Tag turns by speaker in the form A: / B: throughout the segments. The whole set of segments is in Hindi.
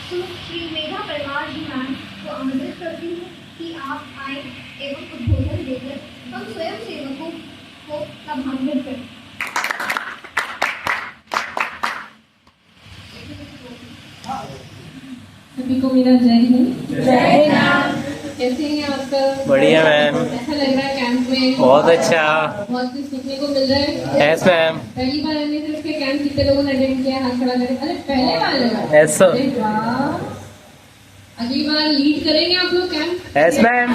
A: श्री मेधा परमार जी मैम को आमंत्रित करती हूँ कि आप आए एवं उद्बोधन देकर हम स्वयं सेवकों को लाभान्वित करें।
B: सभी को मेरा जय हिंद।
C: जय हिंद।
B: कैसे हैं आप सब?
C: बढ़िया मैम।
B: ऐसा लग रहा है कैंप में
C: बहुत अच्छा।
B: बहुत कुछ सीखने को मिल रहा है।
C: Yes ma'am.
B: पहली बार एनएसएस के कैंप कितने लोगों ने अटेंड किया? हाथ खड़ा करें। अरे पहले बार लगा।
C: Yes sir.
B: अरे वाह, अगली बार लीड करेंगे आप लोग कैंप?
C: Yes ma'am.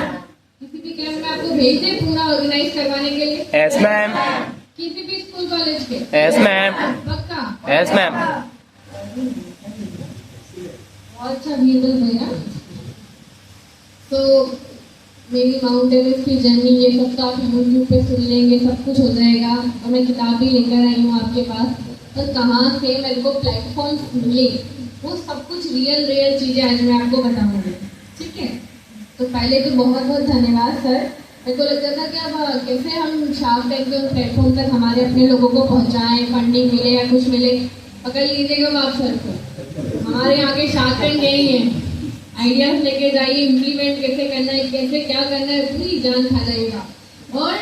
B: किसी भी कैंप में आपको भेज दें पूरा ऑर्गेनाइज करवाने के लिए?
C: Yes ma'am.
B: किसी भी स्कूल कॉलेज के?
C: Yes ma'am.
B: पक्का?
C: Yes ma'am.
B: बहुत अच्छा व्हीकल भैया। तो मेरी माउंट एवरेस्ट की जर्नी ये सब तो आप यूट्यूब पे सुन लेंगे, सब कुछ हो जाएगा। और मैं किताब भी लेकर आई हूँ आपके पास। तो कहाँ से मेरे को प्लेटफॉर्म मिले वो सब कुछ रियल चीज़ें आज मैं आपको बताऊंगी, ठीक है? तो पहले तो बहुत बहुत धन्यवाद सर। मेरे को लगता था कि अब कैसे हम शार्क टैंक के प्लेटफॉर्म तक हमारे अपने लोगों को पहुँचाएँ, फंडिंग मिले या कुछ मिले। पकड़ लीजिएगा आप सर को, हमारे यहाँ के शार्क टैंक यही है। आइडियाज लेके जाइए, इम्प्लीमेंट कैसे करना है, कैसे क्या करना है, पूरी जान खा जाएगा। और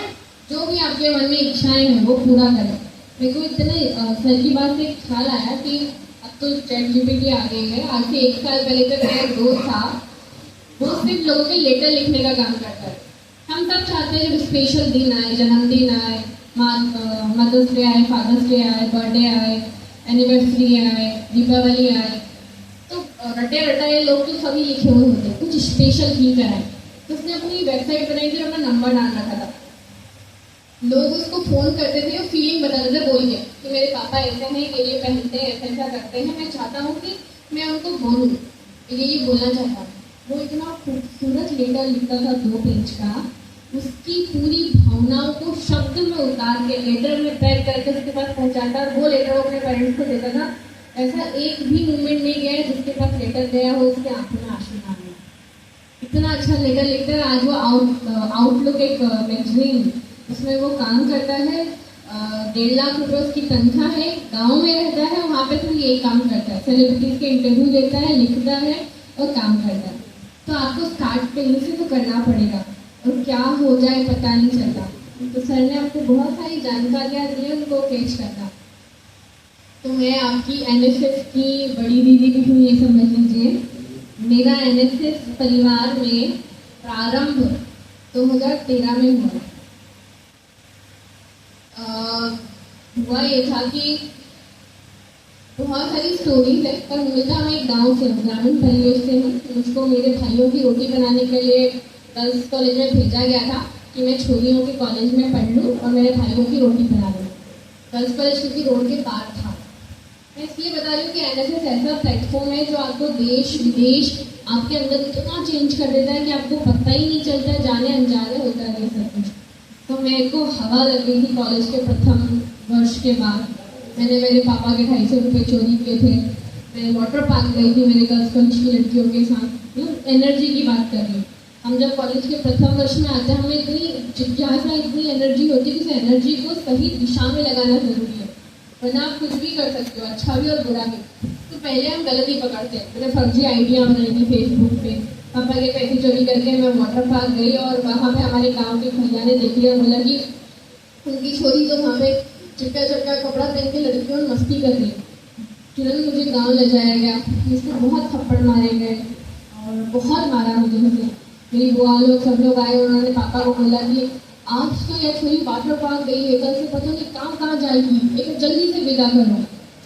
B: जो भी आपके मन में इच्छाएं हैं वो पूरा करें। मेरे को इतने सर की बात से एक ख्याल आया कि अब तो ChatGPT आ गई है। आज से 1 साल पहले तक मेरा एक दोस्त था, वो सिर्फ लोगों के लेटर लिखने का काम करता है। हम सब चाहते हैं जब स्पेशल दिन आए, जन्मदिन आए, मदर्स डे आए, फादर्स डे आए, बर्थडे आए, एनिवर्सरी आए, दीपावली आए, तो रटे रटाए लोग तो सभी लिखे हुए होते, कुछ स्पेशल फील कराए। तो उसने अपनी वेबसाइट बनाई थी, अपना नंबर डाल रखा था। लोग उसको फोन करते थे और फीलिंग बताते थे बोल के कि मेरे पापा ऐसे हैं, ये पहनते हैं, ऐसा करते हैं, मैं चाहता हूँ कि मैं उनको बोलूँ, ये बोलना चाहता हूँ। वो इतना खूबसूरत लेटर लिखता था 2 पेज का, उसकी पूरी भावनाओं को शब्द में उतार के लेटर में पैक करके उसके पास पहुँचाता, और वो लेटर वो अपने पेरेंट्स को देता था। ऐसा एक भी मूवमेंट नहीं गया है जिसके पास लेटर गया हो उसके आंखों में आंसू ना आए। इतना अच्छा लेटर लिखता है। आज वो आउटलुक एक मैगजीन, उसमें वो काम करता है। 1.5 लाख रुपए उसकी तनख्वाह है, गांव में रहता है, वहाँ पे तो यही काम करता है। सेलिब्रिटीज के इंटरव्यू देता है, लिखता है और काम करता है। तो आपको स्टार्ट पहले से तो करना पड़ेगा, और क्या हो जाए पता नहीं चलता। तो सर ने आपको बहुत सारी जानकारियाँ दी, उनको कैच करना। तो मैं आपकी एनएसएस की बड़ी दीदी भी हूँ, ये समझ लीजिए। मेरा एनएसएस परिवार में प्रारंभ 2013 में हुआ। हुआ ये था कि बहुत सारी स्टोरीज है, पर मूलतः मैं एक गाँव से हूँ, ग्रामीण परिवेश से हूँ। मुझको मेरे भाइयों की रोटी बनाने के लिए गर्ल्स कॉलेज में भेजा गया था कि मैं छोरियों के कॉलेज में पढ़ लूँ और मेरे भाइयों की रोटी बना लूँ। गर्ल्स कॉलेज क्योंकि रोड के पार था। मैं इसलिए बता रही हूँ कि एनएसएस ऐसा प्लेटफॉर्म है जो आपको देश विदेश आपके अंदर इतना चेंज कर देता है कि आपको पता ही नहीं चलता है, जाने अनजाने होता है ये सब कुछ। तो मेरे को हवा लग गई थी कॉलेज के प्रथम वर्ष के बाद। मैंने मेरे पापा के 250 रुपये चोरी किए थे। मैं वाटर पार्क गई थी मेरे गर्ल्स कॉलेज की लड़कियों के साथ। एनर्जी की बात कर रही हूँ। हम जब कॉलेज के प्रथम वर्ष में आते हैं, हमें इतनी जिज्ञासा, इतनी एनर्जी होती है कि उस एनर्जी को सही दिशा में लगाना जरूरी है, वरना आप कुछ भी कर सकते हो, अच्छा भी और बुरा भी। तो पहले हम गलत ही पकड़ते हैं। मैंने फर्जी आइडिया बनाई थी फेसबुक पे। पापा के पैसे चोरी करके मैं वाटर पार्क गई और वहाँ पे हमारे गांव के भैया ने देख लिया, बोला कि उनकी छोरी तो वहाँ पे चिपका चिपका कपड़ा पहन के लड़कियों में मस्ती कर रही। तुरंत मुझे गाँव ले जाया गया, जिसको बहुत थप्पड़ मारे गए और बहुत मारा मुझे। मेरी बुआ लोग सब लोग आए, उन्होंने पापा को बोला कि आज तो यह छोरी वाटर पार्क गई है, कल से पता नहीं कहाँ जाएगी, एक जल्दी से विदा करो।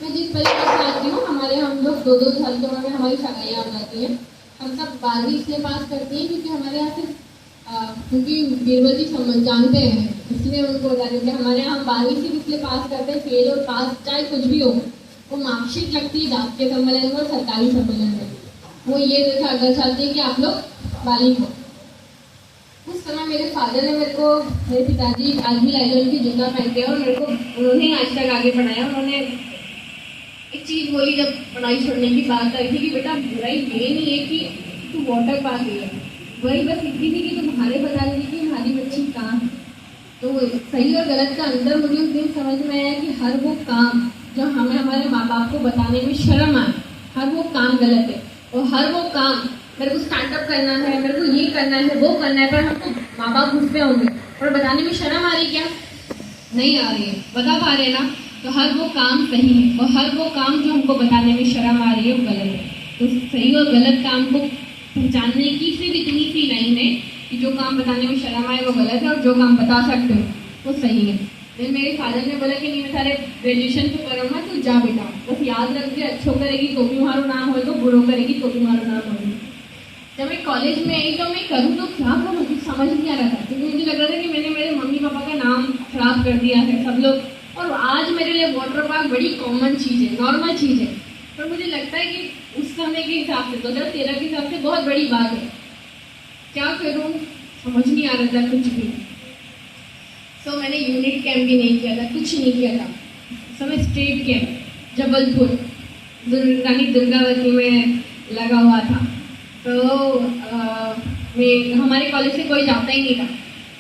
B: मैं जिस परिवार से आती हूँ, हमारे हम लोग 2-2 साल के उम्र में हमारी सगाइयाँ हो जाती हैं। हम सब 12वीं इसलिए पास करते हैं क्योंकि हमारे यहाँ से क्योंकि बीरबल जी जानते हैं, इसलिए उनको बता रहे थे। हमारे यहाँ हम 12वीं से इसलिए पास करते हैं, फेल और पास चाहे कुछ भी हो, वो मार्कशीट लगती है जातीय सम्मेलन में और सरकारी सम्मेलन में। वो ये दर्शाती है कि आप लोग बालिग हो। उस समय मेरे फादर ने मेरे को, मेरे पिताजी आज भी लाइजन की जूता पहनते हैं और मेरे को उन्होंने आज तक आगे बढ़ाया। उन्होंने एक चीज़ बोली जब पढ़ाई छोड़ने की बात आई थी कि बेटा बुराई ये नहीं है कि तू वाटर पार्क गई है, वही बस इतनी थी कि तुम्हारे बता रही थी कि हमारी बच्ची कहाँ है। तो सही और गलत का अंतर मुझे उस दिन समझ में आया कि हर वो काम जो हमें हमारे माँ बाप को बताने में शर्म आए, हर वो काम गलत है। और हर वो काम मेरे को स्टार्ट अप करना है, मेरे को ये करना है, वो करना है, पर हमको माँ बाप गुस्से होंगे और बताने में शर्म आ रही क्या? नहीं आ रही है, बता पा रहे ना? तो हर वो काम सही है और हर वो काम जो हमको बताने में शर्म आ रही है वो गलत है। तो सही और गलत काम को पहचानने की सिर्फ इतनी सी लाइन है कि जो काम बताने में शर्म आए वो गलत है और जो काम बता सकते हो वो सही है। फिर मेरे फादर ने बोला कि नहीं मैं सारे ग्रेजुएशन तो करूँगा, तू जा बेटा, बस याद रख दे, अच्छो करेगी तो भी तुम्हारा नाम हो, तो बुरो करेगी तो भी तुम्हारा नाम होगी। जब मैं कॉलेज में आई तो मैं करूँ तो क्या करूँ, कुछ समझ नहीं आ रहा था, क्योंकि मुझे लग रहा था कि मैंने मेरे मम्मी पापा का नाम खराब कर दिया है सब लोग। और आज मेरे लिए वाटर पार्क बड़ी कॉमन चीज़ है, नॉर्मल चीज़ है, पर मुझे लगता है कि उस समय के हिसाब से 2013 के हिसाब से बहुत बड़ी बात है। क्या करूँ समझ नहीं आ रहा था कुछ भी। तो मैंने यूनिट कैंप भी नहीं किया था, कुछ नहीं किया था। उस समय स्टेट कैंप जबलपुर रानी दुर्गावती में लगा हुआ था। तो मैं हमारे कॉलेज से कोई जाता ही नहीं था,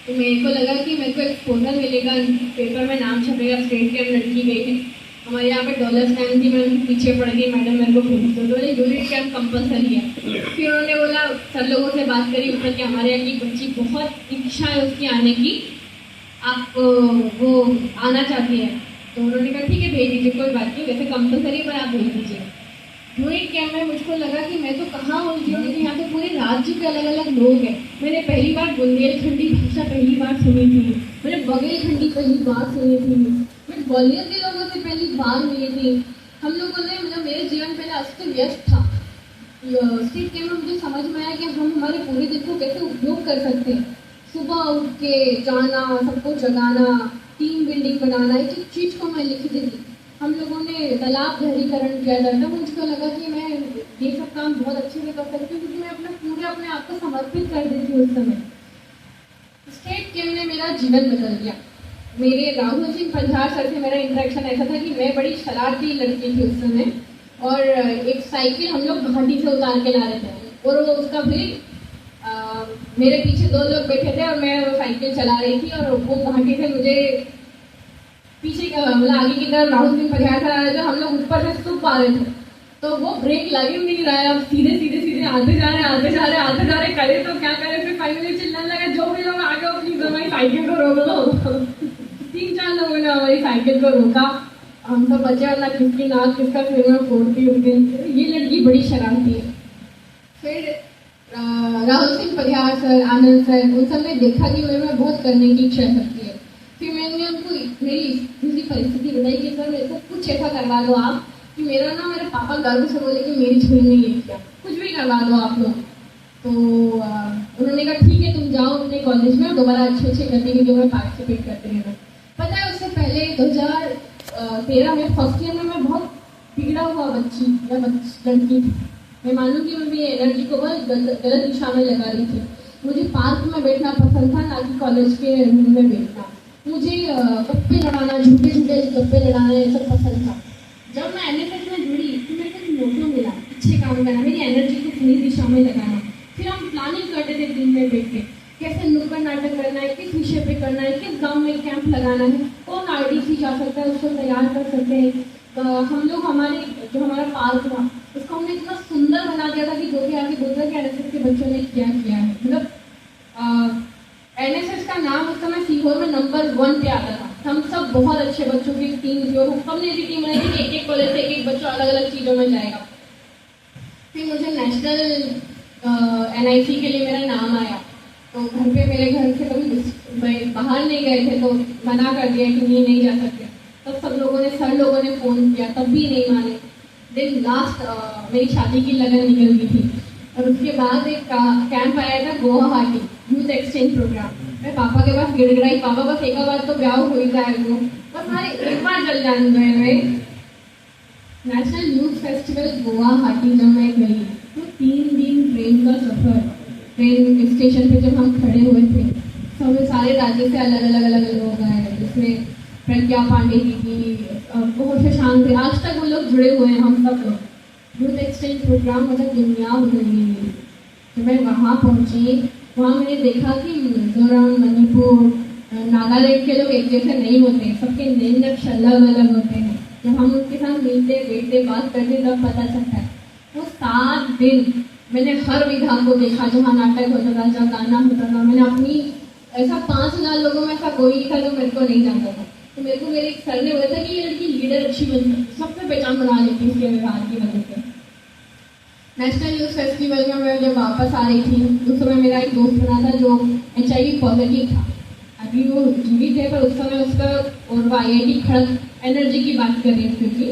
B: तो मेरे को लगा कि मेरे को एक्सपोजर मिलेगा, पेपर में नाम छपेगा, स्टेट कैंप लड़की गई है हमारे यहाँ पे डॉलर स्टैंड थी, मैं उनके पीछे पड़ गई, मैडम मेरे को भेज दो, बोले यूनिट कैंप कंपलसरी है। फिर उन्होंने बोला सर लोगों से बात करी ऊपर कि हमारे यहाँ की बच्ची बहुत इच्छा है उसकी आने की, आप वो आना चाहती है, तो उन्होंने कहा ठीक है भेज दीजिए, कोई बात नहीं, वैसे कंपलसरी पर आप भेज दीजिए। यूनिट कैंप में मुझको लगा कि मैं तो कहाँ उलझी हूँ, यहाँ तो पूरे राज्य के अलग अलग लोग हैं। मैंने पहली बार बुंदेलखंडी भाषा पहली बार सुनी थी, मैंने बघेलखंडी पहली बार सुनी थी, मैं ग्वालियर के लोगों से पहली बार मिली थी। हम लोगों ने मतलब मेरे जीवन पहले अस्त व्यस्त था। स्टेट कैंप में मुझे समझ में आया कि हम हमारे पूरे दिन को कैसे उपयोग कर सकते हैं। सुबह उठ के जाना, सबको जगाना, टीम बिल्डिंग बनाना, एक एक चीज़ को मैं लिख देती। हम लोगों ने तालाब गहरीकरण किया था, तब मुझको लगा कि मैं ये सब काम बहुत अच्छे से कर सकती हूँ, क्योंकि मैं अपने आप को समर्पित कर देती हूँ उस समय। स्टेट कैंप ने मेरा जीवन बदल दिया। मेरे राहुल सिंह पंजार सर से मेरा इंटरेक्शन ऐसा था कि मैं बड़ी शरारती लड़की थी उस समय, और एक साइकिल हम लोग घाटी से उतार के ला रहे थे और वो उसका ब्रेक मेरे पीछे दो लोग बैठे थे और मैं वो साइकिल चला रही थी, और वो घाटी से मुझे पीछे मतलब आगे की तरफ राहुल सिंह पंजार सर आ रहे थे, हम लोग ऊपर से सूख पा रहे थे, तो वो ब्रेक लगे नहीं रहा है, अब सीधे सीधे सीधे आते जा रहे करे तो क्या करे। फिर फाइनली चिल्लाने लगा जो भी लोग आगे प्लीज हमारी साइकिल को रोक लो। 3-4 लोगों ने हमारी साइकिल को रोका, हम सब बचे और ना किसकी नाक किसका सिर में फोड़ती उस दिन। ये लड़की बड़ी शरारती है। फिर राहुल सिंह पंजार सर, आनंद सर, उन सब ने देखा कि मैं बहुत करने की इच्छा शक्ति है। फिर मैंने उनको मेरी दूसरी परिस्थिति बताई कि सर मेरे को कुछ ऐसा करवा दो आप कि मेरा ना मेरे पापा गर्व से बोले कि मेरी छोरी ने ये किया, कुछ भी करवा दो आप लोग। तो उन्होंने कहा ठीक है तुम जाओ अपने कॉलेज में और दोबारा अच्छे गतिविधियों में पार्टिसिपेट करते रहना। पता है उससे पहले 2013 में फर्स्ट ईयर में मैं बहुत बिगड़ा हुआ बच्ची या लड़की थी। मैं मानूँ कि मैं मेरी एनर्जी को बहुत गलत दिशा में लगा रही थी। मुझे पार्क में बैठना पसंद था, ना कि कॉलेज के रूम में बैठना। मुझे गप्पे लड़ाना, झूठे गप्पे लड़ाना ये सब पसंद था। जब मैं एनएसएस में जुड़ी तो मेरे को मोटो मिला अच्छे काम करना, मेरी एनर्जी को सही दिशा में लगाना। फिर हम प्लानिंग करते थे दिन में बैठ के, कैसे नुक्कड़ नाटक करना है, किस विषय पे करना है, किस गांव में कैंप लगाना है, कौन आरडीसी जा सकता है, उसको तैयार कर सकते हैं। हम लोग हमारा पार्क था उसको हमने इतना सुंदर बना दिया था कि जो भी आगे बोलता कि एनएसएस के बच्चों ने क्या किया है। मतलब एनएसएस का नाम उस समय सीहोर में नंबर 1 पे आता था। हम सब बहुत अच्छे बच्चों की टीम थी और हमने ऐसी टीम बनाई थी कि एक कॉलेज से एक बच्चा अलग अलग चीज़ों में जाएगा। फिर मुझे नेशनल एनआईसी के लिए मेरा नाम आया, तो घर पे मेरे घर से कभी बाहर नहीं गए थे तो मना कर दिया कि नहीं जा सकते। तब सब लोगों ने सर लोगों ने फ़ोन किया, तब भी नहीं माने। देन लास्ट मेरी शादी की लगन निकल गई थी और उसके बाद एक कैंप आया था गुवाहाटी यूथ एक्सचेंज प्रोग्राम। मैं पापा के पास गिड़गिड़ाई, पापा बस एक बार तो ब्याह हो ही जाएगा, बस हमारे एक बार चल जाने दो। नेशनल यूथ फेस्टिवल गुवाहाटी जब मैं गई तो 3 दिन ट्रेन का सफ़र, ट्रेन स्टेशन पे जब हम खड़े हुए थे तो हमें सारे राज्य से अलग अलग लोग आए, जिसमें प्रज्ञा पांडे जी की, बहुत से शांत थे, आज तक वो लोग जुड़े हुए हैं हम सब लोग। यूथ एक्सचेंज प्रोग्राम मतलब दुनिया बदल गई। तो मैं वहाँ पहुँची, वहाँ मैंने देखा कि मिजोरम, मणिपुर, नागालैंड के लोग एक जैसे नहीं होते, सबके नए नक्श अलग अलग होते हैं। जब हम उनके साथ मिलते बैठते बात करते तब पता चलता है। वो 7 दिन मैंने हर विधान को देखा, जहाँ नाटक होता था, जहाँ गाना होता था। मैंने अपनी ऐसा 5000 लोगों में ऐसा कोई नहीं था जो मेरे को नहीं जानता था। तो मेरे को मेरे एक सर ने बोला था कि ये लड़की लीडर अच्छी बन सकती, सबसे पहचान बना लेती इसके व्यवहार की वजह से। नेशनल यूथ फेस्टिवल में मैं जब वापस आ रही थी, उस समय मेरा एक दोस्त बना था जो HIV पॉजिटिव था। अभी वो जीवित है, पर उस समय उसका, और वो IIT खड़ग, एनर्जी की बात कर रही है क्योंकि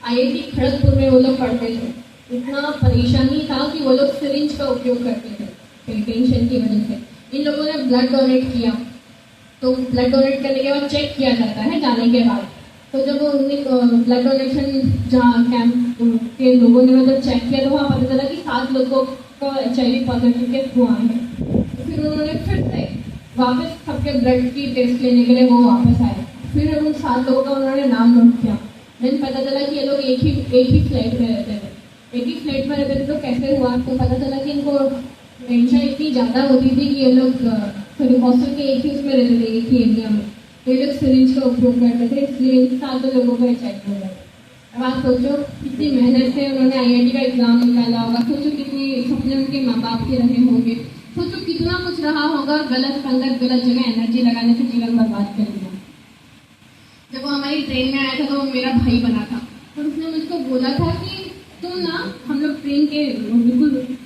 B: IIT खड़गपुर में वो लोग पढ़ते थे। इतना परेशानी था कि वो लोग सिरिंज का उपयोग करते थे टेंशन की वजह से। इन लोगों ने ब्लड डोनेट किया, तो ब्लड डोनेट करने के बाद चेक किया जाता है जाने के बाद। तो जब उन्होंने ब्लड डोनेशन जहाँ कैंप के लोगों ने जब चेक किया तो वहाँ पता चला कि 7 लोगों का HIV पॉजिटिव केस हुआ है। तो फिर उन्होंने फिर से वापस सबके ब्लड की टेस्ट लेने के लिए वो वापस आए। फिर उन 7 लोगों का उन्होंने नाम नोट किया। देन पता चला कि ये लोग एक ही फ्लैट में रहते थे। एक ही फ्लैट में रहते थे तो कैसे हुआ, तो पता चला कि इनको टेंशन इतनी ज़्यादा होती थी कि ये लोग हॉस्टल के एक ही उसमें रहते थे, एक ही एरिया में। तो ये लोग सिरिंज का उपयोग करते थे, इसलिए इन 7 लोगों का HIV हो गया। अब आप सोचो कितनी मेहनत से उन्होंने IIT का एग्ज़ाम निकाला होगा, सोचो कितनी सपने उनके माँ बाप के रहे होंगे, सोचो कितना कुछ रहा होगा, गलत संगत, गलत जगह एनर्जी लगाने से जीवन बर्बाद कर दिया। जब वो हमारी ट्रेन में आया था तो वो मेरा भाई बना था, और उसने मुझको बोला था कि तुम ना, हम लोग ट्रेन के बिल्कुल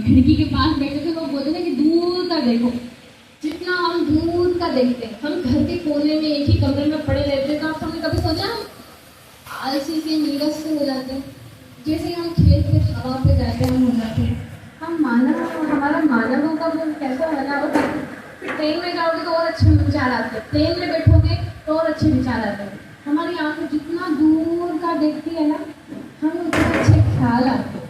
B: खिड़की के पास बैठे थे, वो बोलते थे कि दूर का देखो, जितना हम दूर का देखते हैं। हम घर के कोने में एक ही कमरे में पड़े रहते हैं, तो आप हमने कभी सोचा हम आलसी से, नीरस से हो जाते हैं। जैसे हम खेल के हवा पे जाते हैं, हम हो जाते हैं। हम हमारा मानवों का वो कैसा बना होता है। फिर ट्रेन में जाओगे तो और अच्छे विचार आते हैं, प्लेन में बैठोगे तो और अच्छे विचार आते हैं। हमारी आंखें जितना दूर का देखती है ना, हमें उतने अच्छे ख्याल आते हैं।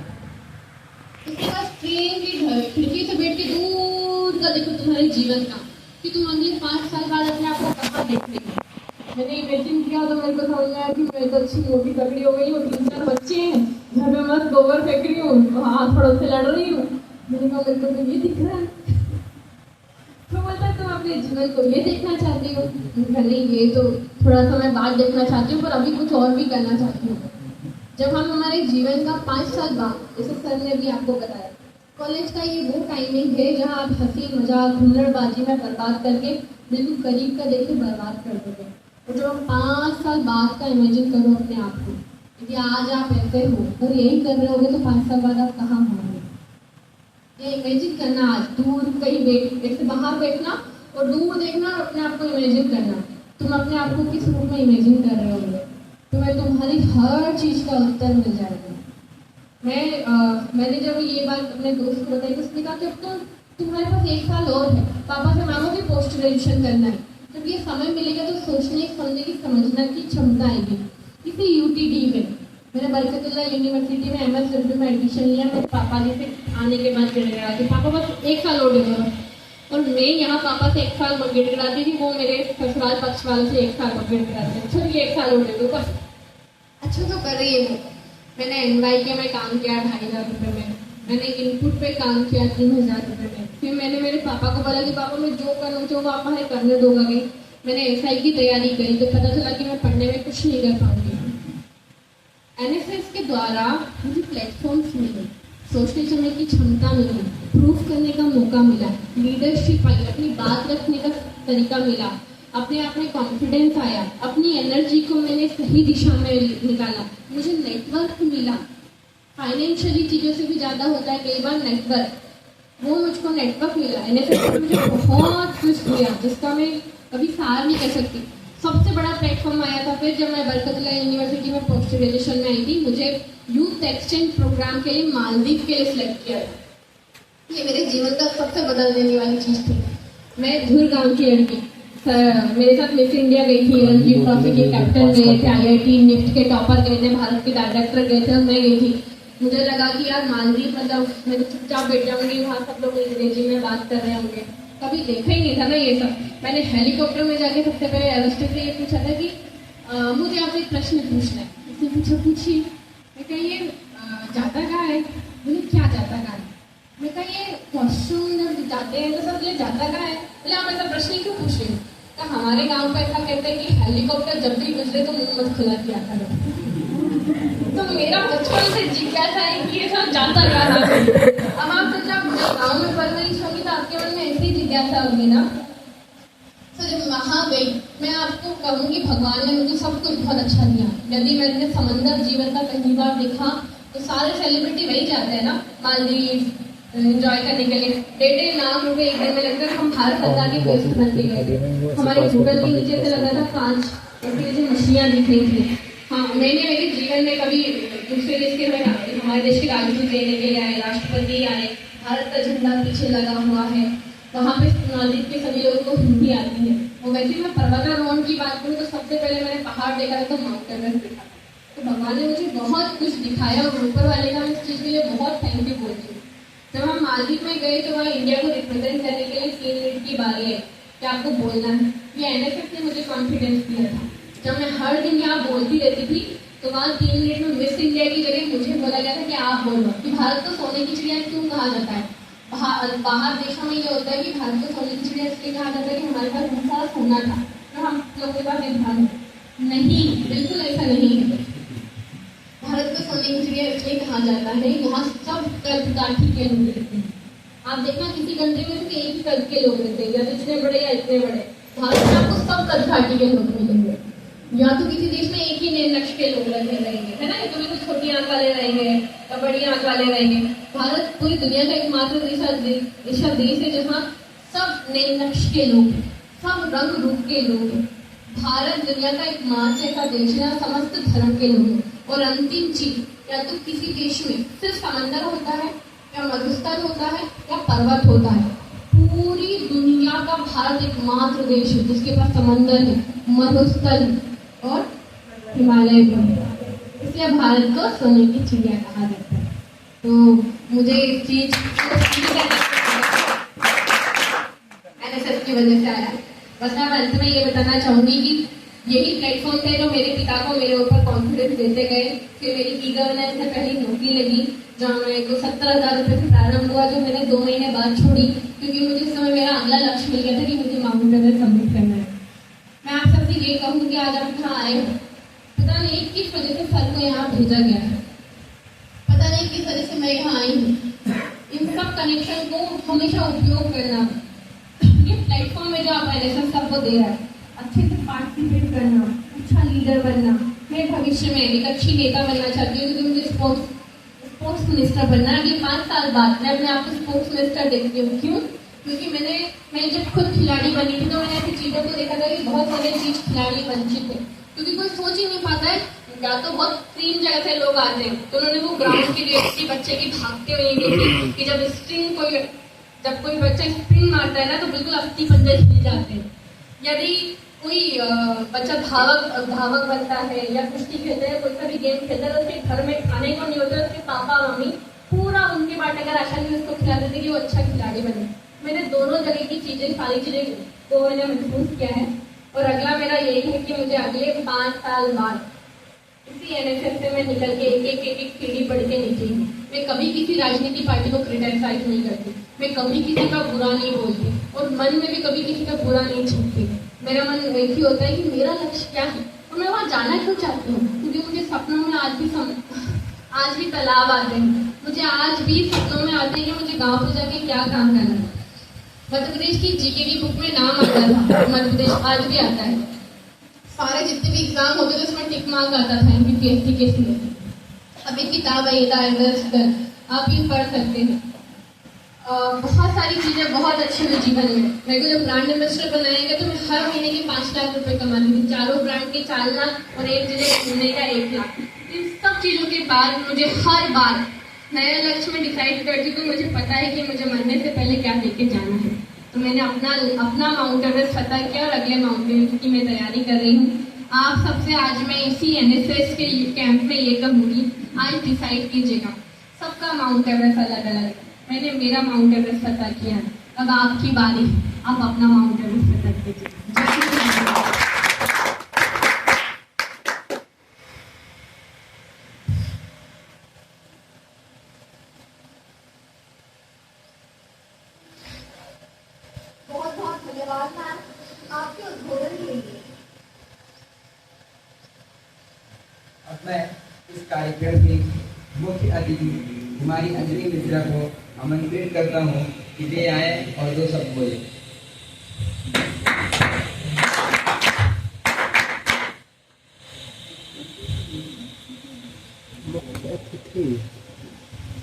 B: इसके बाद ट्रेन की खिड़की से बैठ के दूर का देखो तुम्हारे जीवन का, कि तुम अगले 5 साल बाद अपने आप को कहाँ देख रही हो। मैंने इमेजिन किया तो मेरे को समझ में आया कि मैं तो अच्छी मोटी तगड़ी हो गई हूँ, 3-4 बच्चे हैं, घर में मस्त गोबर फेंक रही हूँ, हाथ पड़ोस से लड़ रही हूँ। मैंने कहा मेरे को तो ये दिख रहा है। तो बोलता तुम अपने जीवन को ये देखना चाहती हो? नहीं, ये तो थोड़ा समय बाद देखना चाहती हूँ, पर अभी कुछ और भी करना चाहती हूँ। जब हम हमारे जीवन का 5 साल बाद, जैसे सर ने भी आपको बताया, कॉलेज का ये वो टाइमिंग है जहाँ आप हंसी मजाक हुनरबाजी में बर्बाद करके बिल्कुल करीब का देखे बर्बाद कर दोगे। और जब आप 5 साल बाद का इमेजिन करो अपने आप को, यदि आज आप ऐसे हो और यही कर रहे होगे तो 5 साल बाद आप कहाँ होंगे। ये इमेजिन करना, आज दूर कहीं जैसे बाहर बैठना और दूर देखना और अपने आप को इमेजिन करना। तुम अपने आप को किस रूप में इमेजिन कर रहे होगे, तुम्हें तुम्हारी हर चीज़ का उत्तर मिल जाएगा। मैंने जब ये बात अपने दोस्त को बताई तो उसने कहा कि अब तुम्हारे पास 1 साल और है, पापा से मांगो कि पोस्ट ग्रेजुएशन करना है। जब ये समय मिलेगा तो सोचने समझने की समझना की क्षमता आएगी। इसी UTD में मैंने बरकतुल्लाह यूनिवर्सिटी में MS में एडमिशन लिया। मेरे पापा जी से आने के बाद गिड़गिड़ाती, पापा बस 1 साल और दे दो। और मैं यहाँ पापा से 1 साल गिड़गिड़ाती थी, वो मेरे ससुराल पक्ष वालों से 1 साल गिड़गिड़ाते थे, चलिए 1 साल और दे दो बस। अच्छा तो कर रही है वो। मैंने NYK में काम किया 2500 रुपये में, मैंने इनपुट पे काम किया 3000 रुपये में। फिर मैंने मेरे पापा को बोला कि पापा मैं जो करना चाहूँ वो आप मुझे करने दोगे। मैंने SI की तैयारी करी तो पता चला कि मैं पढ़ने में कुछ नहीं कर पाऊंगी। NSS के द्वारा मुझे प्लेटफॉर्म्स मिले, सोचने समझने की क्षमता मिली, प्रूफ करने का मौका मिला, लीडरशिप आई, अपनी बात रखने का तरीका मिला, अपने आप में कॉन्फिडेंस आया, अपनी एनर्जी को मैंने सही दिशा में निकाला, मुझे नेटवर्क मिला। फाइनेंशियली चीज़ों से भी ज़्यादा होता है कई बार नेटवर्क, वो मुझको नेटवर्क मिला। NSS ने मुझे बहुत कुछ दिया जिसका मैं कभी सार नहीं कर सकती। सबसे बड़ा प्लेटफॉर्म आया था फिर जब मैं बरकतुल्लाह यूनिवर्सिटी में पोस्ट ग्रेजुएशन में आई थी। मुझे यूथ एक्सचेंज प्रोग्राम के लिए मालदीव के लिए सिलेक्ट किया था। ये मेरे जीवन का सबसे बदल देने वाली चीज़ थी। मैं धुर गाँव की लड़की, मेरे साथ मिस इंडिया गई थी, रणजी ट्रॉफी के कैप्टन गए थे, IIT निफ्ट के टॉपर गए थे, भारत के डायरेक्टर गए थे, मैं गई थी। मुझे लगा कि यार मालदीव मतलब मैं तो चुपचाप बैठ जाऊंगी, वहाँ सब लोग अंग्रेजी में बात कर रहे होंगे, कभी देखा ही नहीं था ना ये सब। मैंने हेलीकॉप्टर में जाके सबसे पहले एयरहोस्टेस से ये पूछा था कि मुझे आपसे एक प्रश्न पूछना है। उसने पूछा पूछिए। मैं कहा ये जाता कहाँ है? बोले क्या जाता कहाँ है? मैं कहा ये वॉशरूम जब जाते हैं तो सब ये जाता कहाँ है? बोले आप ऐसा प्रश्न क्यों पूछ रही हो? कहा हमारे गाँव पे ऐसा कहते हैं कि हेलीकॉप्टर जब भी गुजरे तो मुँह मत खुला किया करो। तो मेरा बचपन से जिज्ञासा है कि ये सब जाता कहाँ है। अब आप जब गाँव में परवरिश होगी तो आपके मन में ऐसी जिज्ञासा होगी ना। तो जब वहाँ गई, मैं आपको कहूँगी भगवान ने मुझे सब कुछ बहुत अच्छा दिया। यदि मैंने समंदर जीवन का पहली बार देखा तो सारे सेलिब्रिटी वही जाते हैं ना, मालदीव एंजॉय करने के लिए। 1.5 लाख रुपए एक दिन में लगकर हम भारत सरकार की पोस्ट बन के गए। हमारे होटल के नीचे से लगा था कांच, ऐसी ऐसी मछलियाँ दिख रही थी। हाँ, मैंने मेरे जीवन में कभी दूसरे देश के हमारे देश के राजदूत लेने के लिए आए, राष्ट्रपति आए, भारत का झंडा पीछे लगा हुआ है। वहाँ पे मालदीव के सभी लोगों को हिंदी आती है। और वैसे मैं पर्वतारोहण की बात करूँ तो सबसे पहले मैंने पहाड़ देखा था तो माउंट एवरेस्ट देखा। तो भगवान ने मुझे बहुत कुछ दिखाया और ऊपर वाले का मैं इस चीज़ के लिए बहुत थैंक यू बोलती हूँ। जब हम मालदीव में गए तो वहाँ इंडिया को रिप्रेजेंट करने के लिए 3 मिनट की बारी है कि आपको बोलना है। ये NSS ने मुझे कॉन्फिडेंस दिया था। जब मैं हर दिन यहाँ बोलती रहती थी तो वहाँ 3 मिनट में मिस इंडिया की जगह मुझे बोला गया था कि आप बोलो कि भारत को सोने की चिड़िया क्यों कहा जाता है। बाहर देशों में ये होता है कि भारत को सोने की चिड़िया इसलिए कहा जाता है कि हमारे पास बहुत सारा सोना था तो हम लोगों के पास एक धन नहीं, बिल्कुल ऐसा नहीं है। भारत को सोने की चिड़िया इसलिए कहा जाता है यहाँ सब कदकाठी के लोग रहते हैं। आप देखना किसी कंट्री में सिर्फ एक ही कद के लोग रहते हैं, या तो इतने बड़े या इतने बड़े। भारत में आपको सब कदकाठी के लोग मिलेंगे। या तो किसी देश में एक ही नए नक्श के लोग रहेंगे, है ना, तो बिल्कुल छोटी आंख वाले रहेंगे या बड़ी आंख वाले रहेंगे। भारत पूरी दुनिया का एकमात्र ऐसा देश है जहाँ सब नए नक्श के लोग हैं, सब रंग रूप के लोग हैं। भारत दुनिया का एकमात्र ऐसा देश है समस्त धर्म के लोग हैं। और अंतिम चीज, या तो किसी देश में सिर्फ समंदर होता है या मरुस्थल होता है या पर्वत होता है। पूरी दुनिया का भारत एकमात्र देश है जिसके पास समंदर है, मरुस्थल और हिमालय भी है। इसलिए भारत को सोने की चिड़िया कहा जाता है। तो मुझे इस चीज NSS की वजह से आया। बस मैं अंत में ये बताना चाहूंगी कि यही प्लेटफॉर्म थे जो मेरे पिता को मेरे ऊपर कॉन्फिडेंस देते गए। फिर मेरी ई-गवर्नेंस में पहली नौकरी लगी जहाँ मेरे को 17,000 रुपये से प्रारंभ हुआ, जो मैंने 2 महीने बाद छोड़ी क्योंकि मुझे उस समय मेरा अगला लक्ष्य मिल गया था कि मुझे माउंट एवरेस्ट सबमिट करना है। मैं आप सबसे ये कहूँ कि आज आप यहाँ आए हो, पता नहीं किस वजह से सर को यहाँ भेजा गया है, पता नहीं किस वजह से मैं यहाँ आई हूँ। इन सब कनेक्शन को हमेशा उपयोग करना। ये प्लेटफॉर्म में जो आप NSS सबको दे रहा है, अच्छे से पार्टिसिपेट करना, अच्छा लीडर बनना। मैं भविष्य में एक अच्छी नेता बनना चाहती हूँ क्योंकि मुझे स्पोर्ट्स मिनिस्टर बनना है। अगले 5 साल बाद मैं अपने आप को स्पोर्ट्स मिनिस्टर देखती हूँ। क्यों? क्योंकि मैं जब खुद खिलाड़ी बनी थी तो मैंने ऐसी चीज़ों को देखा था कि बहुत सारे चीज खिलाड़ी वंचित थे क्योंकि कोई सोच ही नहीं पाता है। या तो बहुत 3 जगह से लोग आते हैं, तो उन्होंने वो ग्राउंड की किसी बच्चे की भागते हुए देखी कि जब कोई बच्चा स्प्रिंट मारता है ना तो बिल्कुल अस्थि पंजर हिल जाते हैं। यदि कोई बच्चा धावक बनता है या कुश्ती खेलता है, कोई सा भी गेम खेलता है तो उसके घर में खाने को नहीं होता, उसके पापा मम्मी पूरा उनके बाटे का राशन भी उसको खिलाते थे कि वो अच्छा खिलाड़ी बने। मैंने दोनों जगह की चीजें, सारी चीजें को मैंने महसूस किया है। और अगला मेरा यही है कि मुझे अगले 5 साल बाद इसी NSS से मैं निकल के एक सीढ़ी बढ़ के नीचे हूँ। मैं कभी किसी राजनीति पार्टी को क्रिटिसाइज नहीं करती, मैं कभी किसी का बुरा नहीं बोलती और मन में भी कभी किसी का बुरा नहीं चाहती। मेरा मन एक ही होता है कि मेरा लक्ष्य क्या है और मैं वहाँ जाना क्यों चाहती हूँ। क्योंकि मुझे सपनों में आज भी तालाब आते हैं, मुझे आज भी सपनों में आते हैं कि मुझे गाँव पे जाके क्या काम करना है। मध्य प्रदेश की GK की बुक में नाम आता था, मध्य प्रदेश आज भी आता है। सारे जितने भी एग्जाम होते थे उसमें टिक मार्क आता था MPSC के लिए। अब एक किताब है आप ये पढ़ सकते हैं। बहुत सारी चीजें बहुत अच्छी हुई जीवन में। मेरे को जब ब्रांड एम्बेसडर बनाएंगे तो मैं हर महीने के 5 लाख रुपए कमाती थी। 4 ब्रांड के 4 लाख और एक जगह घूमने का 1 लाख। इन सब चीजों के बाद मुझे हर बार नया लक्ष्य में डिसाइड करती हूँ। मुझे पता है कि मुझे मरने से पहले क्या लेके जाना है। तो मैंने अपना माउंट एवरेस्ट फतह किया और अगले माउंट एवरेस्ट की मैं तैयारी कर रही हूँ। आप सबसे आज मैं इसी NSS के कैंप में ये कहूँगी, आज डिसाइड कीजिएगा। सबका माउंट एवरेस्ट अलग अलग है। मैंने मेरा माउंट एवरेस्ट फतह किया है, अब आपकी बारी, आप अपना माउंट एवरेस्ट फतह कीजिए।
A: बहुत बहुत धन्यवाद मैम आपके उद्बोधन के लिए।
C: अब मैं इस कार्यक्रम की मुख्य अतिथि हमारी अंजलि मिश्रा को आमंत्रित करता हूँ कि वे आए और दो शब्द बोले।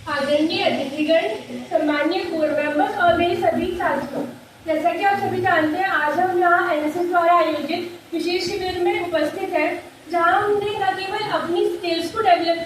D: आदरणीय अतिथिगण, सम्मानीय बोर्ड मेंबर्स और मेरे सभी साथियों, जैसा कि आप सभी जानते हैं, आज हम यहाँ एनएसएस द्वारा आयोजित विशेष शिविर में उपस्थित हैं, जहाँ हमने न केवल अपनी स्किल्स को डेवलप किया